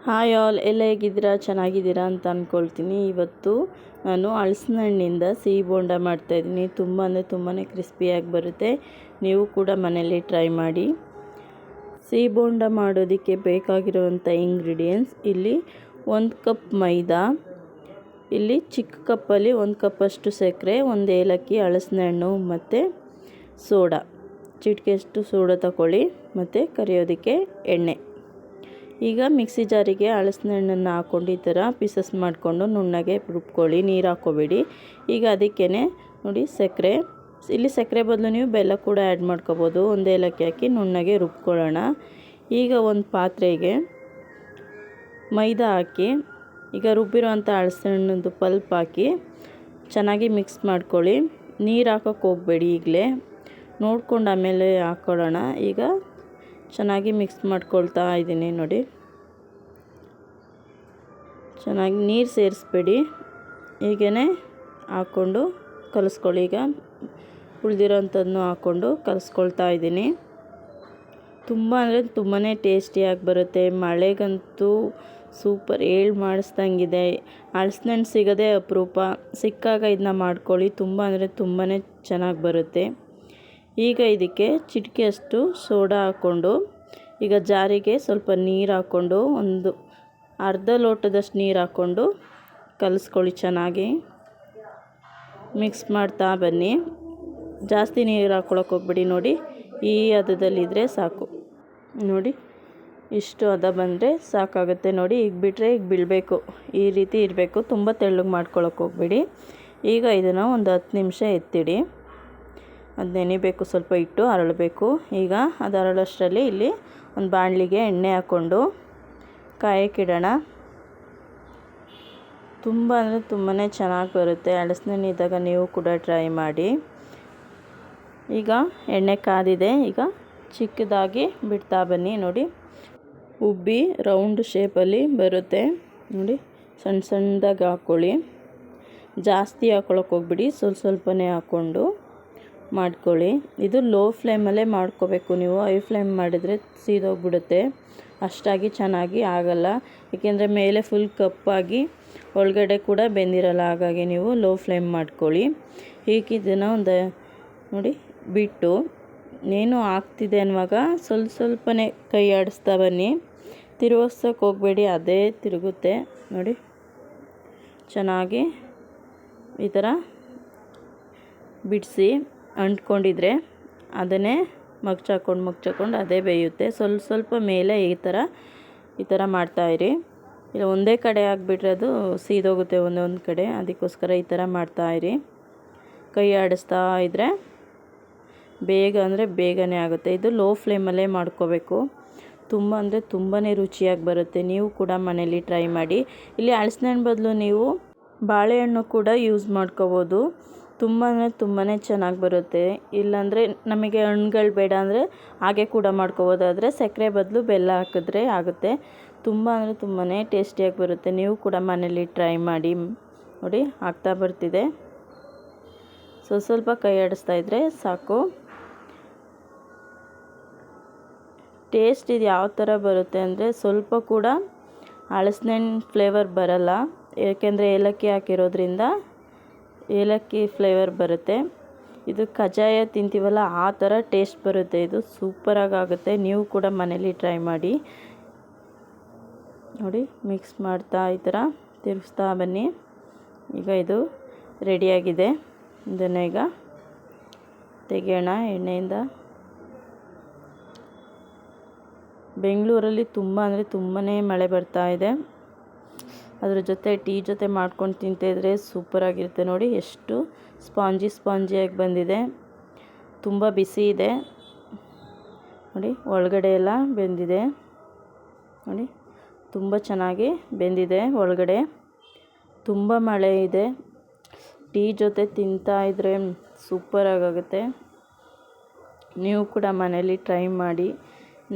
Hi all, ಎಲ್ಲ ಹೇಗಿದ್ದೀರಾ? ಚೆನ್ನಾಗಿದ್ದೀರಾ ಅಂತ ಅಂದ್ಕೊಳ್ತೀನಿ. ಇವತ್ತು ನಾನು ಹಲಸಿನ ಹಣ್ಣಿಂದ ಸಿಹಿ ಬೋಂಡ ಮಾಡ್ತಾಯಿದ್ದೀನಿ. ತುಂಬ ಅಂದರೆ ತುಂಬಾ ಕ್ರಿಸ್ಪಿಯಾಗಿ ಬರುತ್ತೆ. ನೀವು ಕೂಡ ಮನೆಯಲ್ಲಿ ಟ್ರೈ ಮಾಡಿ. ಸಿಹಿ ಬೋಂಡ ಮಾಡೋದಕ್ಕೆ ಬೇಕಾಗಿರುವಂಥ ಇಂಗ್ರೀಡಿಯೆಂಟ್ಸ್ ಇಲ್ಲಿ 1 ಕಪ್ ಮೈದಾ, ಇಲ್ಲಿ ಚಿಕ್ಕ ಕಪ್ಪಲ್ಲಿ 1 ಕಪ್ಪಷ್ಟು ಸಕ್ಕರೆ, 1 ಏಲಕ್ಕಿ, ಹಲಸಿನ ಹಣ್ಣು ಮತ್ತು ಸೋಡಾ, ಚಿಟಿಕೆಯಷ್ಟು ಸೋಡಾ ತಗೊಳ್ಳಿ, ಮತ್ತು ಕರಿಯೋದಕ್ಕೆ ಎಣ್ಣೆ. ಈಗ ಮಿಕ್ಸಿ ಜಾರಿಗೆ ಹಲಸಿನ ಹಣ್ಣನ್ನು ಹಾಕ್ಕೊಂಡು ಈ ಥರ ಪೀಸಸ್ ಮಾಡಿಕೊಂಡು ನುಣ್ಣಗೆ ರುಬ್ಕೊಳ್ಳಿ, ನೀರು ಹಾಕ್ಕೋಬೇಡಿ. ಈಗ ಅದಕ್ಕೇ ನೋಡಿ ಸಕ್ಕರೆ, ಇಲ್ಲಿ ಸಕ್ಕರೆ ಬದಲು ನೀವು ಬೆಲ್ಲ ಕೂಡ ಆ್ಯಡ್ ಮಾಡ್ಕೋಬೋದು. 1 ಏಲಕ್ಕಿ ಹಾಕಿ ನುಣ್ಣಗೆ ರುಬ್ಕೊಳ್ಳೋಣ. ಈಗ ಒಂದು ಪಾತ್ರೆಗೆ ಮೈದಾ ಹಾಕಿ, ಈಗ ರುಬ್ಬಿರೋವಂಥ ಹಲಸಿನ ಹಣ್ಣದ್ದು ಪಲ್ಪ್ ಹಾಕಿ ಚೆನ್ನಾಗಿ ಮಿಕ್ಸ್ ಮಾಡ್ಕೊಳ್ಳಿ. ನೀರು ಹಾಕೋಕ್ಕೆ ಹೋಗಬೇಡಿ, ಈಗಲೇ ನೋಡ್ಕೊಂಡು ಆಮೇಲೆ ಹಾಕ್ಕೊಳ್ಳೋಣ. ಈಗ ಚೆನ್ನಾಗಿ ಮಿಕ್ಸ್ ಮಾಡ್ಕೊಳ್ತಾ ಇದ್ದೀನಿ ನೋಡಿ. ಚೆನ್ನಾಗಿ ನೀರು ಸೇರಿಸ್ಬೇಡಿ, ಹೀಗೇ ಹಾಕ್ಕೊಂಡು ಕಲಿಸ್ಕೊಳ್ಳಿ. ಈಗ ಉಳಿದಿರೋಂಥದ್ದನ್ನು ಹಾಕ್ಕೊಂಡು ಕಲಿಸ್ಕೊಳ್ತಾ ಇದ್ದೀನಿ. ತುಂಬ ಅಂದರೆ ತುಂಬಾ ಟೇಸ್ಟಿಯಾಗಿ ಬರುತ್ತೆ. ಮಳೆಗಂತೂ ಸೂಪರ್, ಮಾಡಿಸ್ದಂಗಿದೆ. ಹಲಸಿನ ಹಣ್ಣು ಸಿಗೋದೇ ಅಪರೂಪ, ಸಿಕ್ಕಾಗ ಇದನ್ನ ಮಾಡ್ಕೊಳ್ಳಿ. ತುಂಬ ಅಂದರೆ ತುಂಬಾ ಚೆನ್ನಾಗಿ ಬರುತ್ತೆ. ಈಗ ಇದಕ್ಕೆ ಚಿಟಿಕೆಯಷ್ಟು ಸೋಡಾ ಹಾಕ್ಕೊಂಡು, ಈಗ ಜಾರಿಗೆ ಸ್ವಲ್ಪ ನೀರು ಹಾಕ್ಕೊಂಡು, ಒಂದು ಅರ್ಧ ಲೋಟದಷ್ಟು ನೀರು ಹಾಕ್ಕೊಂಡು ಕಲಿಸ್ಕೊಳ್ಳಿ. ಚೆನ್ನಾಗಿ ಮಿಕ್ಸ್ ಮಾಡ್ತಾ ಬನ್ನಿ. ಜಾಸ್ತಿ ನೀರು ಹಾಕ್ಕೊಳಕ್ಕೆ ಹೋಗ್ಬೇಡಿ. ನೋಡಿ ಈ ಹದದಲ್ಲಿದ್ದರೆ ಸಾಕು. ನೋಡಿ ಇಷ್ಟು ಹದ ಬಂದರೆ ಸಾಕಾಗುತ್ತೆ. ನೋಡಿ ಈಗ ಬಿಟ್ಟರೆ ಈಗ ಬೀಳಬೇಕು, ಈ ರೀತಿ ಇರಬೇಕು. ತುಂಬ ತೆಳ್ಳಗೆ ಮಾಡ್ಕೊಳಕ್ಕೆ ಹೋಗ್ಬೇಡಿ. ಈಗ ಇದನ್ನು ಒಂದು 10 ನಿಮಿಷ ಎತ್ತಿಡಿ. ಅದು ನೆನಿಬೇಕು, ಸ್ವಲ್ಪ ಇಟ್ಟು ಅರಳಬೇಕು. ಈಗ ಅದು ಅರಳೋಷ್ಟರಲ್ಲಿ ಇಲ್ಲಿ ಒಂದು ಬಾಣಲಿಗೆ ಎಣ್ಣೆ ಹಾಕ್ಕೊಂಡು ಕಾಯಕ್ಕಿಡೋಣ. ತುಂಬ ಅಂದರೆ ತುಂಬಾ ಚೆನ್ನಾಗಿ ಬರುತ್ತೆ. ಹಲಸಿನ ಹಣ್ಣು ಇದ್ದಾಗ ನೀವು ಕೂಡ ಟ್ರೈ ಮಾಡಿ. ಈಗ ಎಣ್ಣೆ ಕಾದಿದೆ, ಈಗ ಚಿಕ್ಕದಾಗಿ ಬಿಡ್ತಾ ಬನ್ನಿ. ನೋಡಿ ಉಬ್ಬಿ ರೌಂಡ್ ಶೇಪಲ್ಲಿ ಬರುತ್ತೆ. ನೋಡಿ ಸಣ್ಣ ಸಣ್ಣದಾಗಿ ಹಾಕ್ಕೊಳ್ಳಿ. ಜಾಸ್ತಿ ಹಾಕ್ಕೊಳಕ್ಕೆ ಹೋಗ್ಬಿಡಿ, ಸ್ವಲ್ಪನೇ ಹಾಕ್ಕೊಂಡು ಮಾಡ್ಕೊಳ್ಳಿ. ಇದು ಲೋ ಫ್ಲೇಮಲ್ಲೇ ಮಾಡ್ಕೋಬೇಕು. ನೀವು ಹೈ ಫ್ಲೇಮ್ ಮಾಡಿದರೆ ಸೀದೋಗ್ಬಿಡುತ್ತೆ, ಅಷ್ಟಾಗಿ ಚೆನ್ನಾಗಿ ಆಗಲ್ಲ. ಏಕೆಂದರೆ ಮೇಲೆ ಫುಲ್ ಕಪ್ಪಾಗಿ ಒಳಗಡೆ ಕೂಡ ಬೆಂದಿರಲ್ಲ. ಹಾಗಾಗಿ ನೀವು ಲೋ ಫ್ಲೇಮ್ ಮಾಡ್ಕೊಳ್ಳಿ. ಹೀಗೆ ಇದನ್ನು ಒಂದು ನೋಡಿ ಬಿಟ್ಟು ಏನು ಆಗ್ತಿದೆ ಅನ್ನುವಾಗ ಸ್ವಲ್ಪನೇ ಕೈ ಆಡಿಸ್ತಾ ಬನ್ನಿ. ತಿರುಗಿಸೋಕೆ ಹೋಗಬೇಡಿ, ಅದೇ ತಿರುಗುತ್ತೆ. ನೋಡಿ ಚೆನ್ನಾಗಿ ಈ ಥರ ಬಿಡಿಸಿ, ಅಂಟ್ಕೊಂಡಿದ್ರೆ ಅದನ್ನೇ ಮಗ್ಚಾಕೊಂಡು ಅದೇ ಬೇಯುತ್ತೆ. ಸ್ವಲ್ಪ ಮೇಲೆ ಈ ಥರ ಮಾಡ್ತಾಯಿರಿ. ಇಲ್ಲ ಒಂದೇ ಕಡೆ ಆಗಿಬಿಟ್ರೆ ಅದು ಸೀದೋಗುತ್ತೆ ಒಂದೊಂದು ಕಡೆ. ಅದಕ್ಕೋಸ್ಕರ ಈ ಥರ ಮಾಡ್ತಾಯಿರಿ. ಕೈ ಆಡಿಸ್ತಾ ಇದ್ದರೆ ಬೇಗ ಅಂದರೆ ಬೇಗನೆ ಆಗುತ್ತೆ. ಇದು ಲೋ ಫ್ಲೇಮಲ್ಲೇ ಮಾಡ್ಕೋಬೇಕು. ತುಂಬ ಅಂದರೆ ತುಂಬಾ ರುಚಿಯಾಗಿ ಬರುತ್ತೆ. ನೀವು ಕೂಡ ಮನೇಲಿ ಟ್ರೈ ಮಾಡಿ. ಇಲ್ಲಿ ಹಲಸಿನ ಹಣ್ಣು ಬದಲು ನೀವು ಬಾಳೆಹಣ್ಣು ಕೂಡ ಯೂಸ್ ಮಾಡ್ಕೋಬೋದು. ತುಂಬ ಅಂದರೆ ತುಂಬಾ ಚೆನ್ನಾಗಿ ಬರುತ್ತೆ. ಇಲ್ಲಾಂದರೆ ನಮಗೆ ಹಣ್ಣುಗಳು ಬೇಡ ಅಂದರೆ ಹಾಗೆ ಕೂಡ ಮಾಡ್ಕೋಬೋದು. ಆದರೆ ಸಕ್ಕರೆ ಬದಲು ಬೆಲ್ಲ ಹಾಕಿದ್ರೆ ಆಗುತ್ತೆ. ತುಂಬ ಅಂದರೆ ತುಂಬಾ ಟೇಸ್ಟಿಯಾಗಿ ಬರುತ್ತೆ. ನೀವು ಕೂಡ ಮನೇಲಿ ಟ್ರೈ ಮಾಡಿ. ನೋಡಿ ಆಗ್ತಾ ಬರ್ತಿದೆ. ಸ್ವಲ್ಪ ಕೈ ಆಡಿಸ್ತಾ ಇದ್ದರೆ ಸಾಕು. ಟೇಸ್ಟ್ ಇದು ಯಾವ ಥರ ಬರುತ್ತೆ ಅಂದರೆ ಸ್ವಲ್ಪ ಕೂಡ ಹಲಸಿನ ಹಣ್ಣು ಫ್ಲೇವರ್ ಬರಲ್ಲ, ಏಕೆಂದರೆ ಏಲಕ್ಕಿ ಹಾಕಿರೋದ್ರಿಂದ ಏಲಕ್ಕಿ ಫ್ಲೇವರ್ ಬರುತ್ತೆ. ಇದು ಕಜ್ಜಾಯ ತಿಂತೀವಲ್ಲ ಆ ಥರ ಟೇಸ್ಟ್ ಬರುತ್ತೆ. ಇದು ಸೂಪರಾಗಿ ಆಗುತ್ತೆ. ನೀವು ಕೂಡ ಮನೇಲಿ ಟ್ರೈ ಮಾಡಿ. ನೋಡಿ ಮಿಕ್ಸ್ ಮಾಡ್ತಾ ಈ ಥರ ತಿರುಗಿಸ್ತಾ ಬನ್ನಿ. ಈಗ ಇದು ರೆಡಿಯಾಗಿದೆ. ಇದನ್ನು ಈಗ ತೆಗೆಯೋಣ ಎಣ್ಣೆಯಿಂದ. ಬೆಂಗಳೂರಲ್ಲಿ ತುಂಬ ಅಂದರೆ ತುಂಬಾ ಮಳೆ ಬರ್ತಾ ಇದೆ. ಅದ್ರ ಜೊತೆ ಟೀ ಜೊತೆ ಮಾಡ್ಕೊಂಡು ತಿಂತಾಯಿದ್ರೆ ಸೂಪರಾಗಿರುತ್ತೆ. ನೋಡಿ ಎಷ್ಟು ಸ್ಪಾಂಜಿಯಾಗಿ ಬಂದಿದೆ. ತುಂಬ ಬಿಸಿ ಇದೆ. ನೋಡಿ ಒಳಗಡೆ ಎಲ್ಲ ಬೆಂದಿದೆ. ನೋಡಿ ತುಂಬ ಚೆನ್ನಾಗಿ ಬೆಂದಿದೆ ಒಳಗಡೆ. ತುಂಬ ಮಳೆ ಇದೆ. ಟೀ ಜೊತೆ ತಿಂತಾಯಿದ್ರೆ ಸೂಪರಾಗುತ್ತೆ. ನೀವು ಕೂಡ ಮನೇಲಿ ಟ್ರೈ ಮಾಡಿ.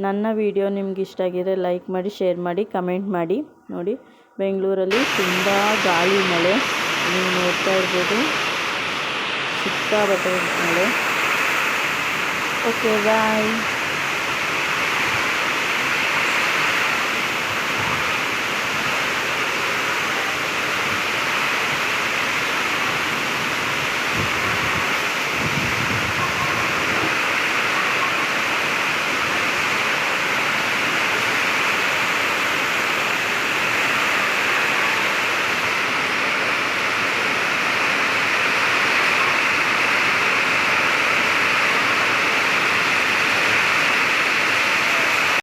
ನನ್ನ ವಿಡಿಯೋ ನಿಮ್ಗೆ ಇಷ್ಟ ಆಗಿದ್ರೆ ಲೈಕ್ ಮಾಡಿ, ಶೇರ್ ಮಾಡಿ, ಕಮೆಂಟ್ ಮಾಡಿ. ನೋಡಿ ಬೆಂಗಳೂರಲ್ಲಿ ತುಂಬ ಗಾಳಿ ಮಳೆ, ನೀವು ನೋಡ್ತಾ ಇರ್ಬೋದು. ಸಿಕ್ಕಾಪಟ್ಟೆ ಮಳೆ. ಓಕೆ ಬಾಯ್.